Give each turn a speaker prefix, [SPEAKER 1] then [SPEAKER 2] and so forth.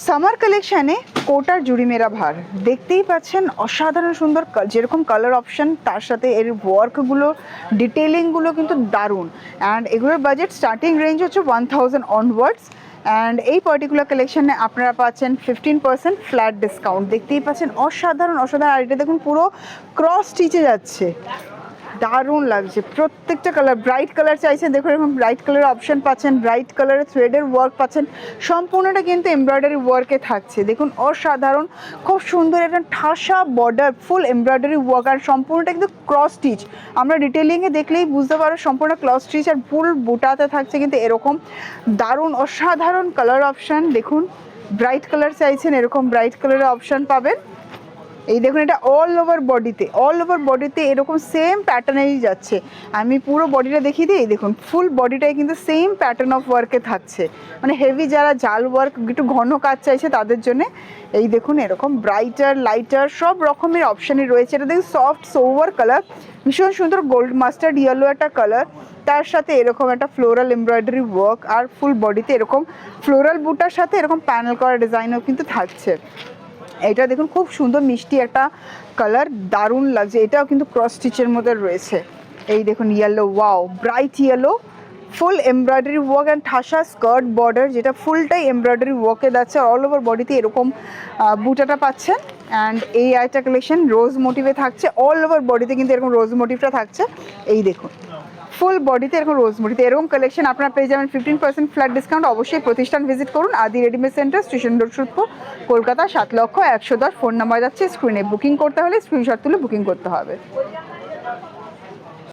[SPEAKER 1] Summer কালেকশানে কোটার জুড়ি মেরা ভার দেখতেই পাচ্ছেন, অসাধারণ সুন্দর যেরকম কালার অপশন, তার সাথে এর ওয়ার্কগুলো, ডিটেলিংগুলো কিন্তু দারুণ। অ্যান্ড এগুলোর বাজেট স্টার্টিং রেঞ্জ হচ্ছে 1000 অনওয়ার্ডস। অ্যান্ড এই পার্টিকুলার কালেকশানে আপনারা পাচ্ছেন 15% ফ্ল্যাট ডিসকাউন্ট। দেখতেই পাচ্ছেন অসাধারণ অসাধারণ। আর এটা দেখুন পুরো ক্রস স্টিচে যাচ্ছে, দারুণ লাগছে। প্রত্যেকটা কালার ব্রাইট কালার চাইছেন, দেখুন এরকম ব্রাইট কালারের অপশন পাচ্ছেন, ব্রাইট কালারের থ্রেডের ওয়ার্ক পাচ্ছেন, সম্পূর্ণটা কিন্তু এমব্রয়ডারি ওয়ার্কে থাকছে। দেখুন অসাধারণ, খুব সুন্দর একটা ঠাসা বর্ডার, ফুল এমব্রয়ডারি ওয়ার্ক, আর সম্পূর্ণটা কিন্তু ক্রস স্টিচ। আমরা ডিটেলিংয়ে দেখলেই বুঝতে পারো সম্পূর্ণ ক্রস স্টিচ, আর ফুল বুটাতে থাকছে কিন্তু এরকম দারুণ অসাধারণ কালার অপশান। দেখুন ব্রাইট কালার চাইছেন, এরকম ব্রাইট কালারের অপশান পাবেন। এই দেখুন এটা অল ওভার বডিতে এরকম সেম প্যাটার্নেই যাচ্ছে। আমি পুরো বডিটা দেখিয়ে দিই। দেখুন ফুল বডিটাই কিন্তু সেম প্যাটার্ন অফ ওয়ার্কে থাকছে, মানে হেভি যারা জাল ওয়ার্ক একটু ঘন কাজ চাইছে তাদের জন্য। এই দেখুন এরকম ব্রাইটার লাইটার সব রকমের অপশানই রয়েছে। এটা দেখুন সফট সোভার কালার, ভীষণ সুন্দর গোল্ড মাস্টার্ড ইয়েলো একটা কালার, তার সাথে এরকম একটা ফ্লোরাল এমব্রয়ডারি ওয়ার্ক, আর ফুল বডিতে এরকম ফ্লোরাল বুটার সাথে এরকম প্যানেল করা ডিজাইনও কিন্তু থাকছে। এটা দেখুন খুব সুন্দর মিষ্টি একটা কালার, দারুণ লাগছে। এটাও কিন্তু ক্রস স্টিচের মধ্যে রয়েছে। এই দেখুন yellow, wow bright yellow, full embroidery work and ঠাসা স্কার্ট বর্ডার, যেটা ফুলটাই এমব্রয়ডারি ওয়ার্কে যাচ্ছে। অল ওভার বডিতে এরকম বুটাটা পাচ্ছেন। অ্যান্ড এই আইটা কালেকশন রোজ মোটিভে থাকছে, অল ওভার বডিতে কিন্তু এরকম রোজ মোটিভটা থাকছে। এই দেখুন ফুল বডিতে এরকম রোজ মোটিভ, এরকম কালেকশন আপনারা পেয়ে যাবেন 15% ফ্ল্যাট ডিসকাউন্ট। অবশ্যই প্রতিষ্ঠান ভিজিট করুন, Adi readymade centre, station road, Sodepur, Kolkata 7,110,000। Phone number যাচ্ছে স্ক্রিনে। বুকিং করতে হলে স্ক্রিনশট তুলে বুকিং করতে হবে।